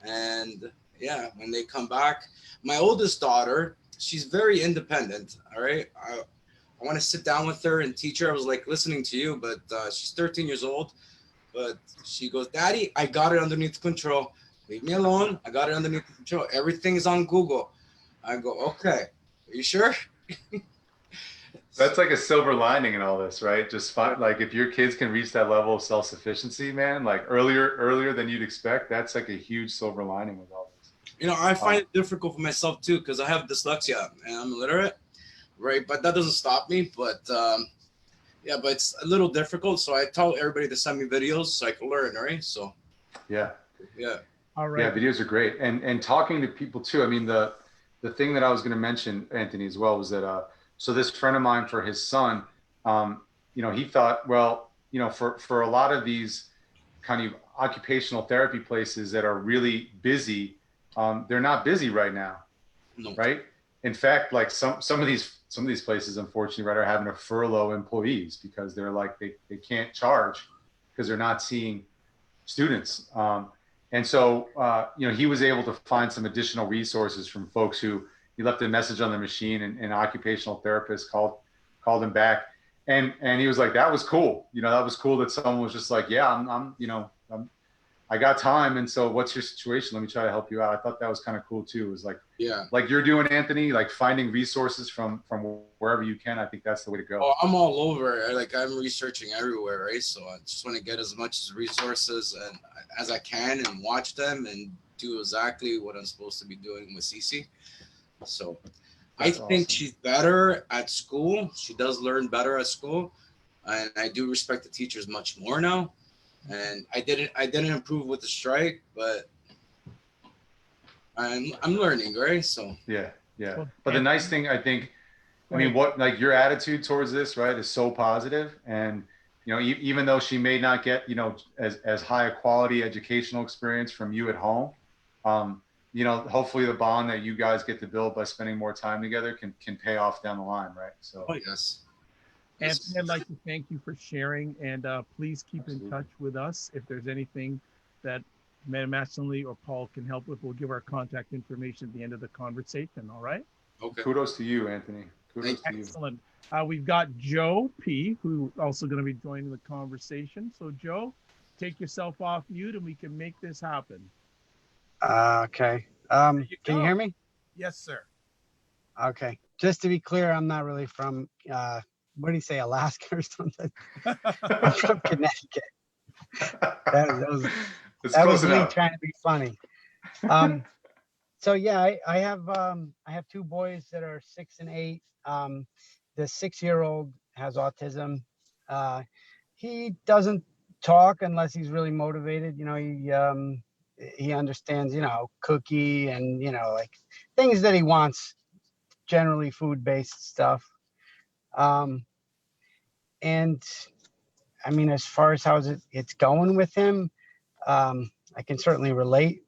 and yeah, when they come back, my oldest daughter, she's very independent. All right, I want to sit down with her and teach her. I was like listening to you, but she's 13 years old. But she goes, Daddy, I got it underneath control. Leave me alone. I got it underneath control. Everything is on Google. I go, okay. Are you sure? That's like a silver lining in all this, right? Just like if your kids can reach that level of self-sufficiency, man, like earlier than you'd expect, that's like a huge silver lining with all this. You know, I find it difficult for myself too, because I have dyslexia and I'm illiterate, right? But that doesn't stop me. But yeah, but it's a little difficult. So I tell everybody to send me videos so I can learn, right? So yeah. All right. Yeah, videos are great. And talking to people too. I mean, the thing that I was going to mention, Anthony, as well, was that so this friend of mine, for his son, you know, he thought, well, you know, for a lot of these kind of occupational therapy places that are really busy, they're not busy right now. No. Right. In fact, like some of these places, unfortunately, right, are having to furlough employees because they're like, they can't charge because they're not seeing students. And so, you know, he was able to find some additional resources from folks who he left a message on the machine, and an occupational therapist called him back. And he was like, that was cool. You know, that was cool that someone was just like, yeah, I got time. And so what's your situation? Let me try to help you out. I thought that was kind of cool too. It was like, yeah, like you're doing, Anthony, like finding resources from wherever you can. I think that's the way to go. Oh, I'm all over. Like I'm researching everywhere, right? So I just want to get as much resources and as I can and watch them and do exactly what I'm supposed to be doing with Cece. So I think awesome. she's better at school. She does learn better at school, and I do respect the teachers much more now. And I didn't improve with the strike, but I'm learning, right? So yeah. Well, But the nice thing, I think, I mean, what, like your attitude towards this, right, is so positive. And, you know, even though she may not get, you know, as high a quality educational experience from you at home, you know, hopefully the bond that you guys get to build by spending more time together can pay off down the line, right? So, oh yes. Anthony, I'd like to thank you for sharing, and please keep in touch with us if there's anything that Madam Mattingly or Paul can help with. We'll give our contact information at the end of the conversation. All right. Okay. Kudos to you, Anthony. Kudos to you. Excellent. We've got Joe P, who also going to be joining the conversation. So Joe, take yourself off mute and we can make this happen. Okay. Can you hear me? Yes, sir. Okay. Just to be clear, I'm not really from, what do you say, Alaska or something? I'm from Connecticut. That was me trying to be funny. So yeah, I have two boys that are 6 and 8. The 6-year-old has autism. He doesn't talk unless he's really motivated. You know, he understands, you know, cookie and, you know, like things that he wants, generally food-based stuff. And I mean, as far as how it's going with him, I can certainly relate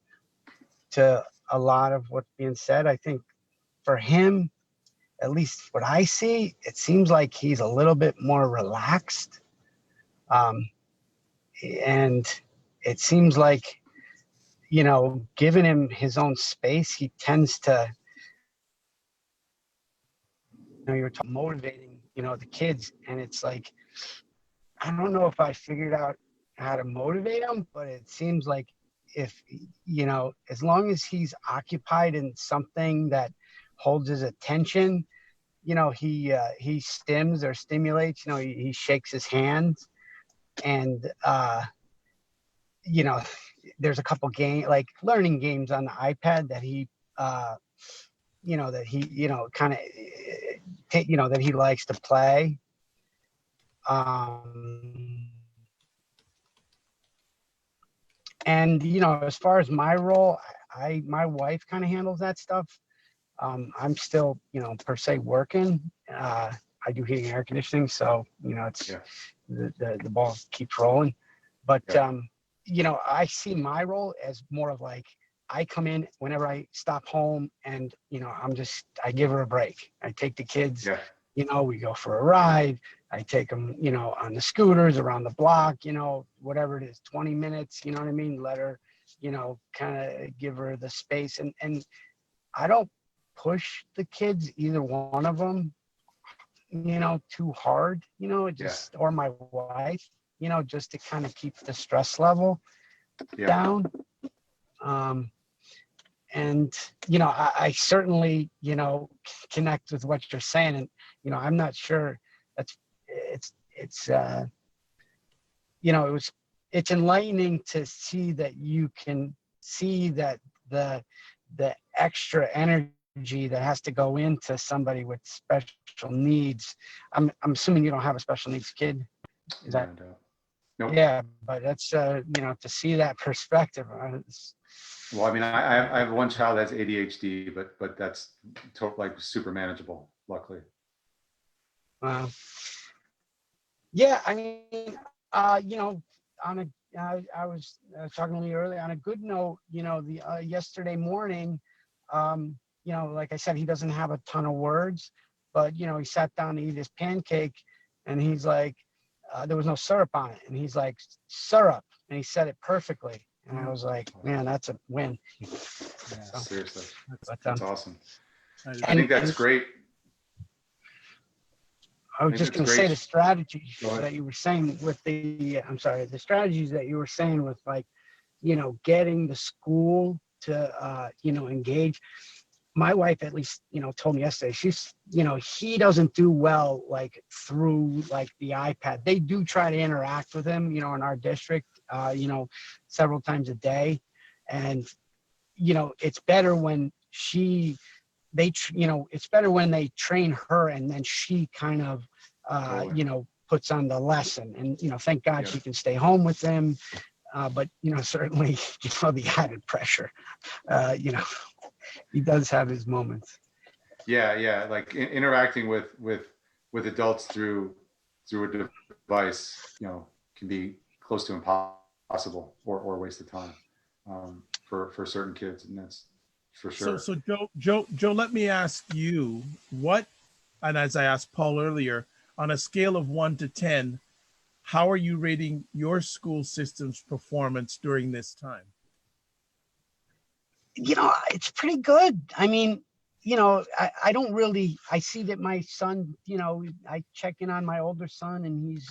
to a lot of what's being said. I think for him, at least what I see, it seems like he's a little bit more relaxed. And it seems like, you know, giving him his own space, he tends to, you know, you're motivating, you know, the kids. And it's like, I don't know if I figured out how to motivate him, but it seems like if, you know, as long as he's occupied in something that holds his attention, you know, he stims or stimulates, you know, he shakes his hands. And, you know, there's a couple like learning games on the iPad that he, you know, that he, you know, kind of, you know, that he likes to play. And, you know, as far as my role, my wife kind of handles that stuff. I'm still, you know, per se working. I do heating and air conditioning. So, you know, it's the ball keeps rolling. But, you know, I see my role as more of like, I come in whenever I stop home and, you know, I give her a break. I take the kids, you know, we go for a ride. I take them, you know, on the scooters around the block, you know, whatever it is, 20 minutes, you know what I mean? Let her, you know, kind of give her the space. And I don't push the kids, either one of them, too hard, it just, or my wife, just to kind of keep the stress level down. And, I certainly, connect with what you're saying. And, I'm not sure it's enlightening to see that you can see that the extra energy that has to go into somebody with special needs. I'm assuming you don't have a special needs kid. Is that? Nope. Yeah, but that's to see that perspective. Well, I mean, I have one child that's ADHD, but that's like super manageable, luckily. Yeah, I mean, on a, I was talking to you earlier. On a good note, the yesterday morning, like I said, he doesn't have a ton of words, but he sat down to eat his pancake, and he's like, there was no syrup on it, and he's like, syrup, and he said it perfectly, and I was like, man, that's a win. Yeah, So, seriously, but, that's awesome. I I think that's great. I was just going to say the strategies that you were saying with the strategies that you were saying with, like, getting the school to, engage. My wife, at least, told me yesterday, she's, he doesn't do well, like, through, like, the iPad. They do try to interact with him, in our district, several times a day. And, it's better when it's better when they train her and then she kind of, puts on the lesson. And, thank God she can stay home with them. But, certainly, the added pressure, he does have his moments. Yeah. Like interacting with adults through a device, can be close to impossible or a waste of time for certain kids, and that's for sure. So Joe, let me ask you and as I asked Paul earlier, on a scale of 1 to 10, how are you rating your school system's performance during this time? It's pretty good. I mean, I don't really, I see that my son, I check in on my older son, and he's,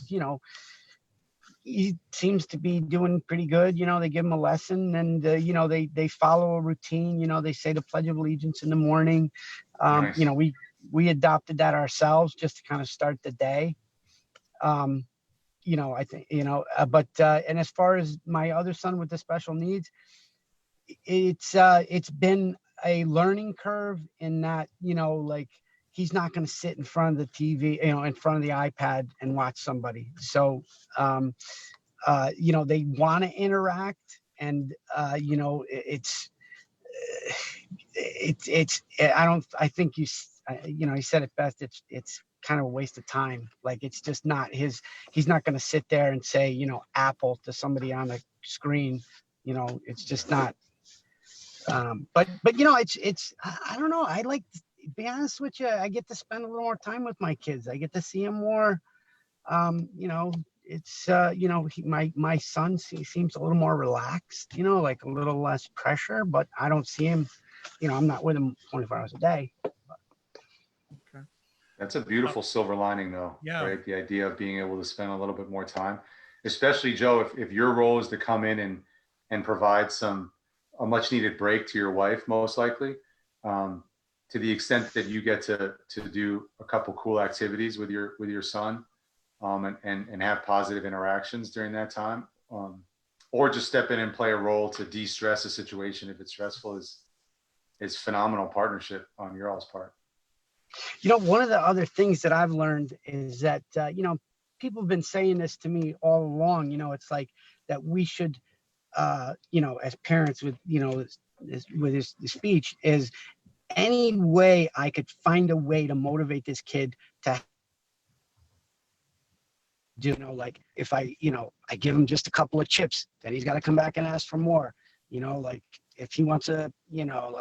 he seems to be doing pretty good. They give him a lesson, and, they follow a routine. They say the Pledge of Allegiance in the morning. Nice. We adopted that ourselves just to kind of start the day. I think, but and as far as my other son with the special needs, it's been a learning curve in that, like, he's not going to sit in front of the TV, in front of the iPad and watch somebody. So, they want to interact, and, I think you said it best. It's kind of a waste of time. Like, it's just not he's not going to sit there and say, Apple to somebody on the screen. It's just not. But it's I don't know. I like, to be honest with you, I get to spend a little more time with my kids. I get to see them more. It's my son seems a little more relaxed, like a little less pressure, but I don't see him, I'm not with him 24 hours a day. Okay. That's a beautiful silver lining, though. Yeah. Right. The idea of being able to spend a little bit more time, especially, Joe, if your role is to come in and provide a much needed break to your wife, most likely, to the extent that you get to do a couple cool activities with your son, and have positive interactions during that time, or just step in and play a role to de-stress a situation if it's stressful, is phenomenal partnership on your all's part. One of the other things that I've learned is that, people have been saying this to me all along, it's like that we should, as parents with, with his speech, is any way I could find a way to motivate this kid to do, like, if I give him just a couple of chips, then he's got to come back and ask for more, like if he wants a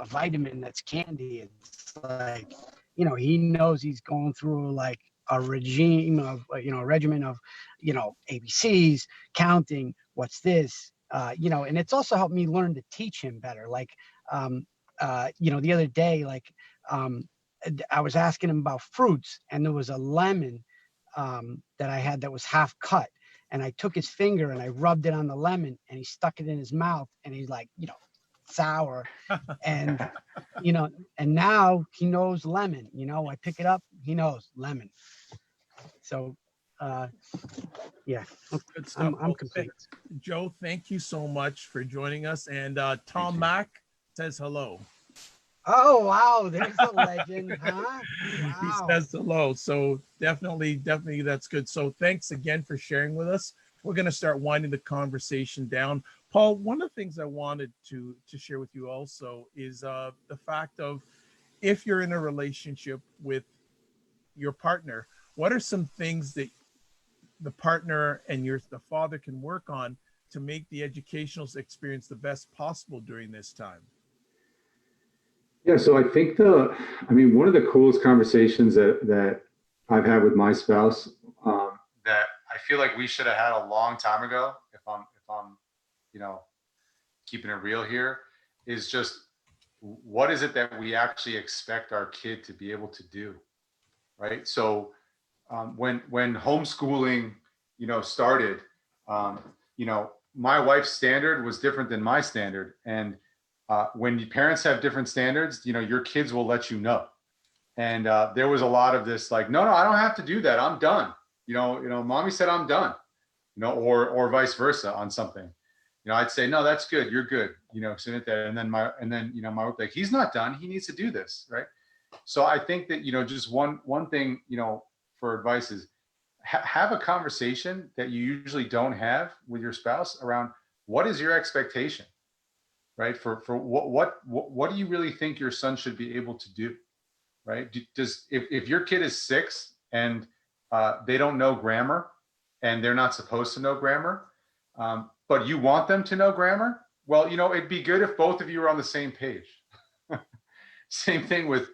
vitamin that's candy, it's like, he knows he's going through like a regimen of ABCs, counting, what's this, and it's also helped me learn to teach him better. Like, the other day, like, I was asking him about fruits, and there was a lemon that I had that was half cut. And I took his finger and I rubbed it on the lemon, and he stuck it in his mouth, and he's like, sour. And, and now he knows lemon, I pick it up, he knows lemon. So, yeah, Good stuff. I'm complete. Joe, thank you so much for joining us. And Tom Mack says hello. Oh, wow. There's the legend, huh? He Wow. says hello. So definitely that's good. So thanks again for sharing with us. We're going to start winding the conversation down. Paul, one of the things I wanted to share with you also is the fact of, if you're in a relationship with your partner, what are some things that the partner and the father can work on to make the educational experience the best possible during this time? Yeah, so I think one of the coolest conversations that I've had with my spouse, that I feel like we should have had a long time ago, if I'm keeping it real here, is just, what is it that we actually expect our kid to be able to do, right? So when homeschooling, started, my wife's standard was different than my standard, and when parents have different standards, your kids will let you know. And there was a lot of this, like, no, I don't have to do that. I'm done. Mommy said I'm done. Or vice versa on something. I'd say, no, that's good. You're good. Send it there. And then my wife, like, he's not done. He needs to do this, right? So I think that just one thing for advice is have a conversation that you usually don't have with your spouse around, what is your expectation, right? For what do you really think your son should be able to do, right? If your kid is 6 and they don't know grammar, and they're not supposed to know grammar, but you want them to know grammar, well, it'd be good if both of you are on the same page. Same thing with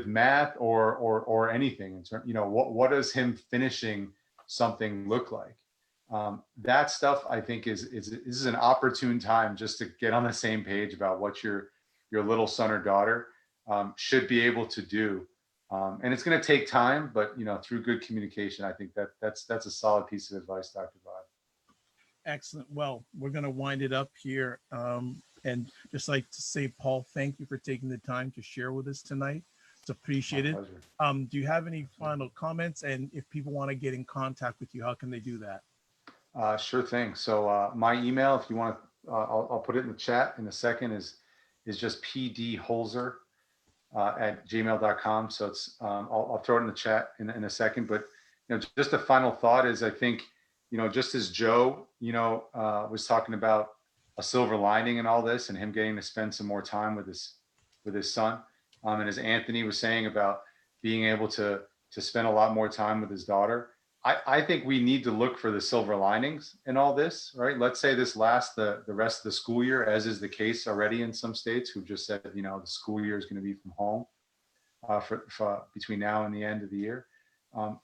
math or anything. What does him finishing something look like? That stuff, I think, is an opportune time just to get on the same page about what your little son or daughter should be able to do. And it's going to take time, but through good communication, I think that's a solid piece of advice, Dr. Bob. Excellent. Well, we're going to wind it up here. And just like to say, Paul, thank you for taking the time to share with us tonight. It's appreciated. Do you have any final comments? And if people want to get in contact with you, how can they do that? Sure thing. So my email, if you want to, I'll put it in the chat in a second, is just pdholzer at gmail.com. So it's I'll throw it in the chat in a second. But just a final thought is, I think just as Joe was talking about a silver lining and all this, and him getting to spend some more time with his son, and as Anthony was saying about being able to spend a lot more time with his daughter, I think we need to look for the silver linings in all this, right? Let's say this lasts the rest of the school year, as is the case already in some states who've just said, the school year is going to be from home for between now and the end of the year.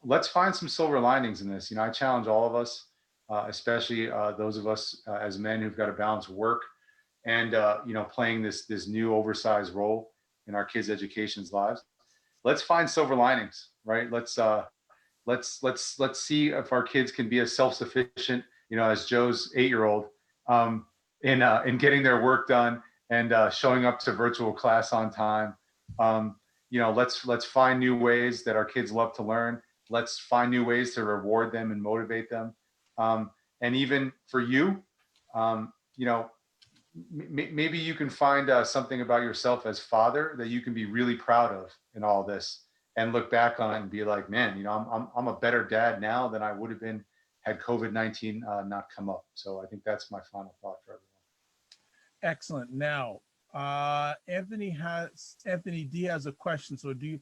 Let's find some silver linings in this. I challenge all of us, especially those of us as men who've got to balance work and playing this new oversized role in our kids' education's lives. Let's find silver linings, right? Let's see if our kids can be as self-sufficient, as Joe's 8-year-old, in getting their work done and showing up to virtual class on time. Let's find new ways that our kids love to learn. Let's find new ways to reward them and motivate them. And even for you, maybe you can find something about yourself as father that you can be really proud of in all this, and look back on it and be like, man, I'm a better dad now than I would have been had COVID-19 not come up. So I think that's my final thought for everyone. Excellent. Now, Anthony D has a question. So do you,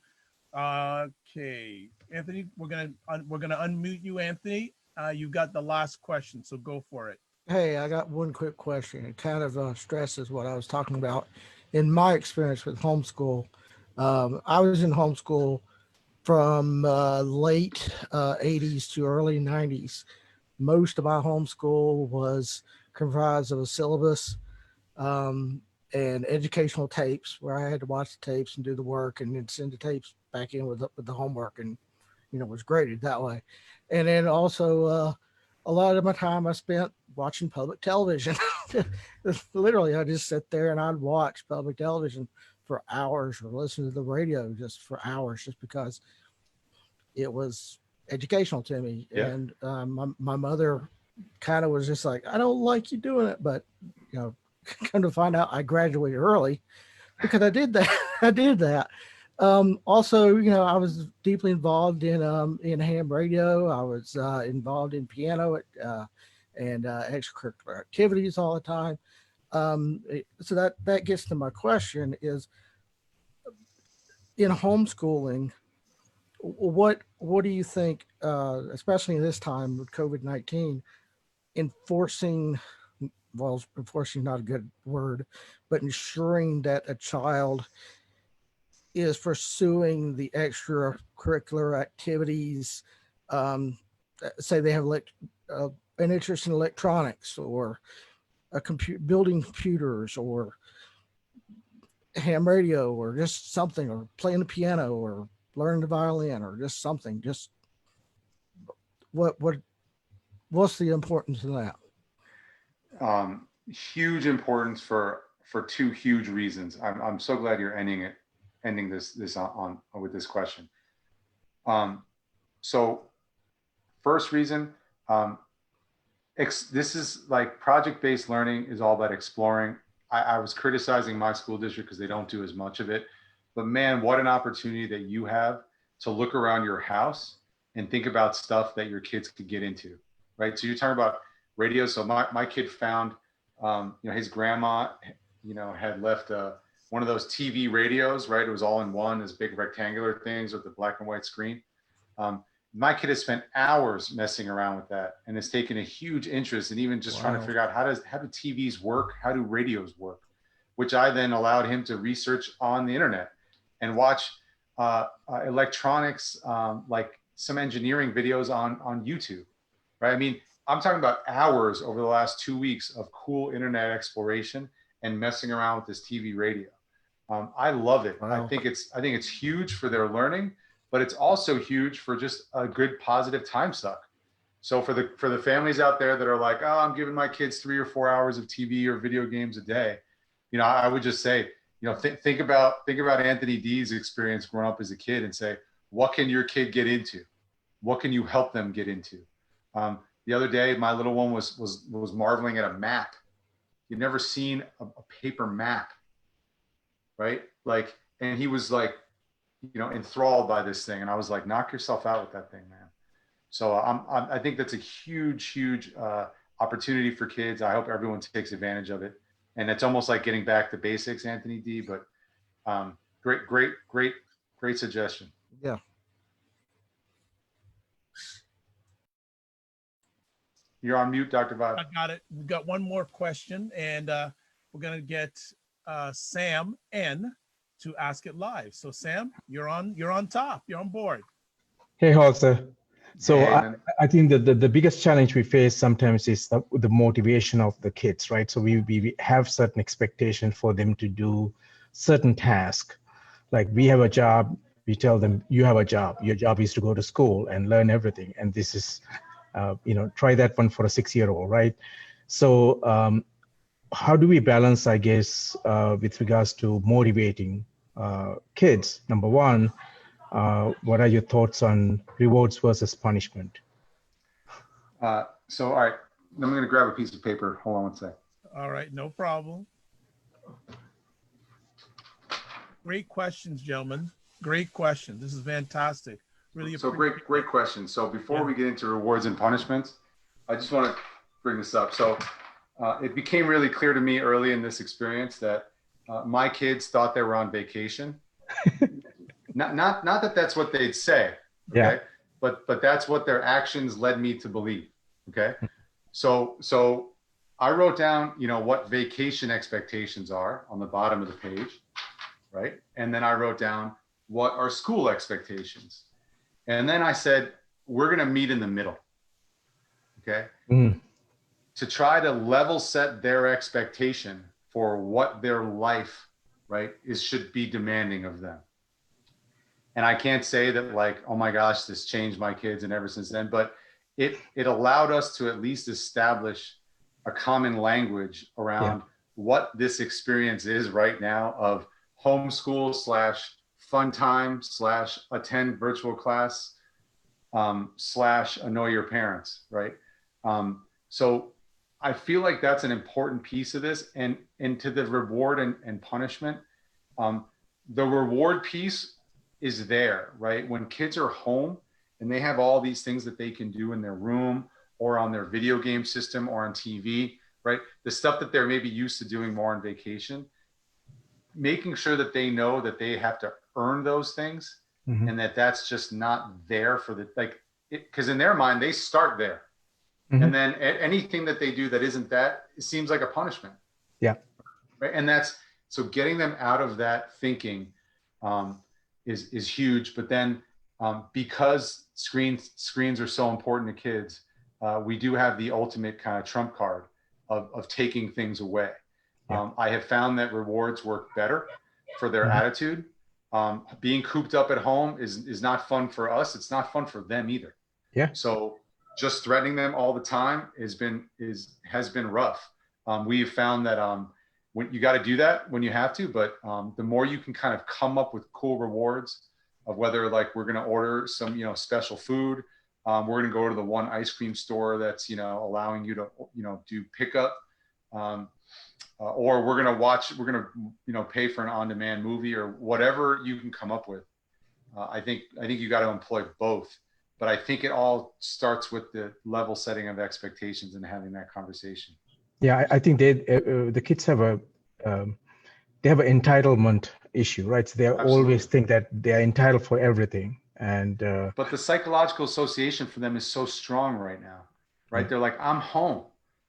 okay, Anthony, we're gonna unmute you, Anthony. You've got the last question, so go for it. Hey, I got one quick question. It kind of stresses what I was talking about. In my experience with homeschool, I was in homeschool from late 80s to early 90s. Most of my homeschool was comprised of a syllabus, and and educational tapes where I had to watch the tapes and do the work and then send the tapes back in with the homework, and was graded that way. And then also a lot of my time I spent watching public television. Literally, I just sit there and I'd watch public television for hours or listen to the radio just for hours, just because it was educational to me. Yeah. And my mother kind of was just like, I don't like you doing it, but come to find out I graduated early because I did that. I did that. Also, I was deeply involved in ham radio. I was involved in piano and extracurricular activities all the time. So that gets to my question is, in homeschooling, what do you think, especially in this time with COVID-19, enforcing is not a good word, but ensuring that a child is pursuing the extracurricular activities, say they have an interest in electronics or building computers or ham radio or just something, or playing the piano or learning the violin or just something, just what's the importance of that? Huge importance for two huge reasons. I'm so glad you're ending this on with this question. So first reason, this is like project-based learning is all about exploring. I was criticizing my school district because they don't do as much of it, but man, what an opportunity that you have to look around your house and think about stuff that your kids could get into, right? So you're talking about radio. So my kid found, his grandma, had left one of those TV radios, right? It was all in one, this big rectangular things with the black and white screen. My kid has spent hours messing around with that and has taken a huge interest in even just trying to figure out how do TVs work? How do radios work? Which I then allowed him to research on the internet and watch electronics, like some engineering videos on YouTube, right? I mean, I'm talking about hours over the last 2 weeks of cool internet exploration and messing around with this TV radio. I love it. Wow. I think it's huge for their learning, but it's also huge for just a good positive time suck. So for the families out there that are like, oh, I'm giving my kids 3 or 4 hours of TV or video games a day, I would just say, think about Anthony D's experience growing up as a kid and say, what can your kid get into? What can you help them get into? The other day, my little one was marveling at a map. You'd never seen a paper map, right? Like, and he was like, enthralled by this thing. And I was like, knock yourself out with that thing, man. So I think that's a huge opportunity for kids. I hope everyone takes advantage of it. And it's almost like getting back to basics, Anthony D, but great suggestion. Yeah. You're on mute, Dr. Vibe. I got it. We've got one more question, and we're going to get Sam N to ask it live. So Sam, you're on top. You're on board. Hey, Holzer. So Hey, I think that the biggest challenge we face sometimes is the motivation of the kids, right? So we have certain expectation for them to do certain tasks. Like we have a job, we tell them, you have a job. Your job is to go to school and learn everything. And this is, try that one for a 6-year-old, right? So how do we balance, I guess, with regards to motivating kids? Number one, what are your thoughts on rewards versus punishment? So, all right, I'm going to grab a piece of paper. Hold on one sec. All right, no problem. Great questions, gentlemen. Great question. This is fantastic. Really. So great question. So before we get into rewards and punishments, I just want to bring this up. So it became really clear to me early in this experience that my kids thought they were on vacation. Not that that's what they'd say, okay? Yeah. But that's what their actions led me to believe, okay? So I wrote down, what vacation expectations are on the bottom of the page, right? And then I wrote down what are school expectations. And then I said, we're going to meet in the middle, okay? To try to level set their expectation for what their life, right, should be demanding of them. And I can't say that like, oh my gosh, this changed my kids and ever since then, but it allowed us to at least establish a common language around what this experience is right now of homeschool / fun time / attend virtual class / annoy your parents, right? So I feel like that's an important piece of this. And to the reward and punishment, the reward piece is there, right? When kids are home and they have all these things that they can do in their room or on their video game system or on TV, right? The stuff that they're maybe used to doing more on vacation, making sure that they know that they have to earn those things and that that's just not there for the, like, because in their mind, they start there. And then anything that they do that isn't that, it seems like a punishment. Yeah. Right. And that's, so getting them out of that thinking is huge. But then because screens are so important to kids, we do have the ultimate kind of trump card of taking things away. I have found that rewards work better for their attitude. Being cooped up at home is not fun for us. It's not fun for them either. Yeah. So just threatening them all the time has been rough. We've found that when you got to do that when you have to, but the more you can kind of come up with cool rewards of whether like we're going to order some, special food, we're going to go to the one ice cream store that's, allowing you to, do pickup, or we're going to pay for an on-demand movie or whatever you can come up with. I think you got to employ both. But I think it all starts with the level setting of expectations and having that conversation. Yeah, I think the kids have an entitlement issue, right? So they always think that they are entitled for everything, and but the psychological association for them is so strong right now, right? They're like, I'm home,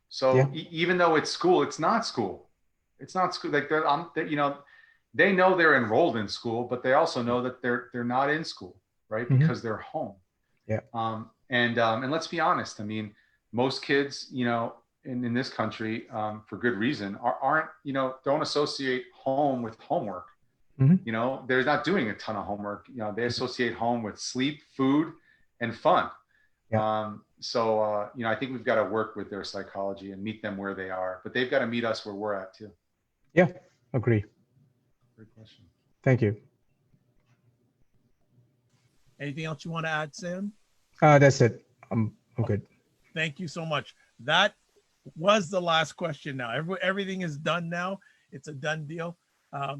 so even though it's school, it's not school. It's not school. Like they know they're enrolled in school, but they also know that they're not in school, right? Because they're home. Yeah. And let's be honest. I mean, most kids, in this country, for good reason, aren't, don't associate home with homework. They're not doing a ton of homework. They associate home with sleep, food, and fun. Yeah. I think we've got to work with their psychology and meet them where they are, but they've got to meet us where we're at too. Yeah, agree. Great question. Thank you. Anything else you want to add, Sam? That's it. I'm good. Thank you so much. That was the last question now. Everything is done now. It's a done deal.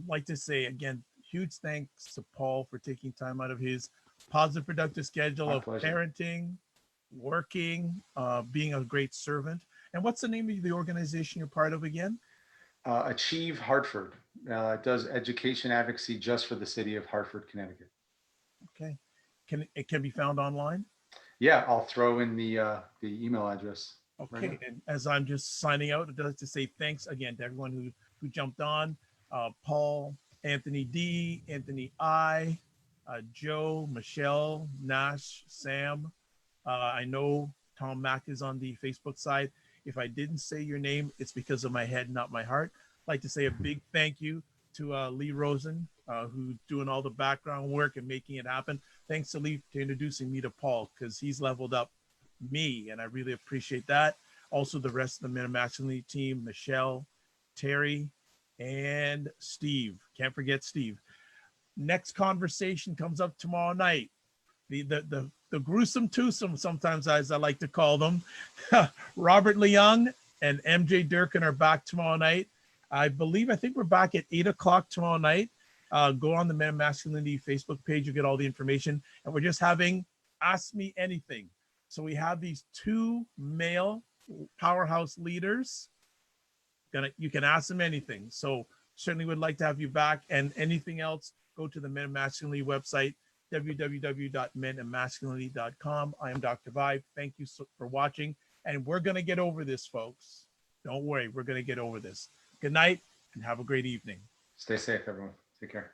Like to say again, huge thanks to Paul for taking time out of his positive, productive schedule of parenting, working, being a great servant. And what's the name of the organization you're part of again? Achieve Hartford. It does education advocacy just for the city of Hartford, Connecticut. Okay. It can be found online? Yeah, I'll throw in the email address. Okay, right. and as I'm just signing out, I'd like to say thanks again to everyone who jumped on. Paul, Anthony D, Anthony I, Joe, Michelle, Nash, Sam. I know Tom Mack is on the Facebook side. If I didn't say your name, it's because of my head, not my heart. I'd like to say a big thank you to Lee Rosen, who's doing all the background work and making it happen. Thanks to Lee for introducing me to Paul, because he's leveled up me, and I really appreciate that. Also, the rest of the Men Maximally team, Michelle, Terry, and Steve. Can't forget Steve. Next conversation comes up tomorrow night. The gruesome twosome, sometimes as I like to call them. Robert Leung and MJ Durkin are back tomorrow night. I think we're back at 8:00 tomorrow night. Go on the Men Masculinity Facebook page, you get all the information. And we're just having Ask Me Anything. So we have these two male powerhouse leaders. You can ask them anything. So certainly would like to have you back. And anything else, go to the Men Masculinity website, www.menandmasculinity.com. I am Dr. Vibe. Thank you for watching. And we're going to get over this, folks. Don't worry. We're going to get over this. Good night and have a great evening. Stay safe, everyone. Take care.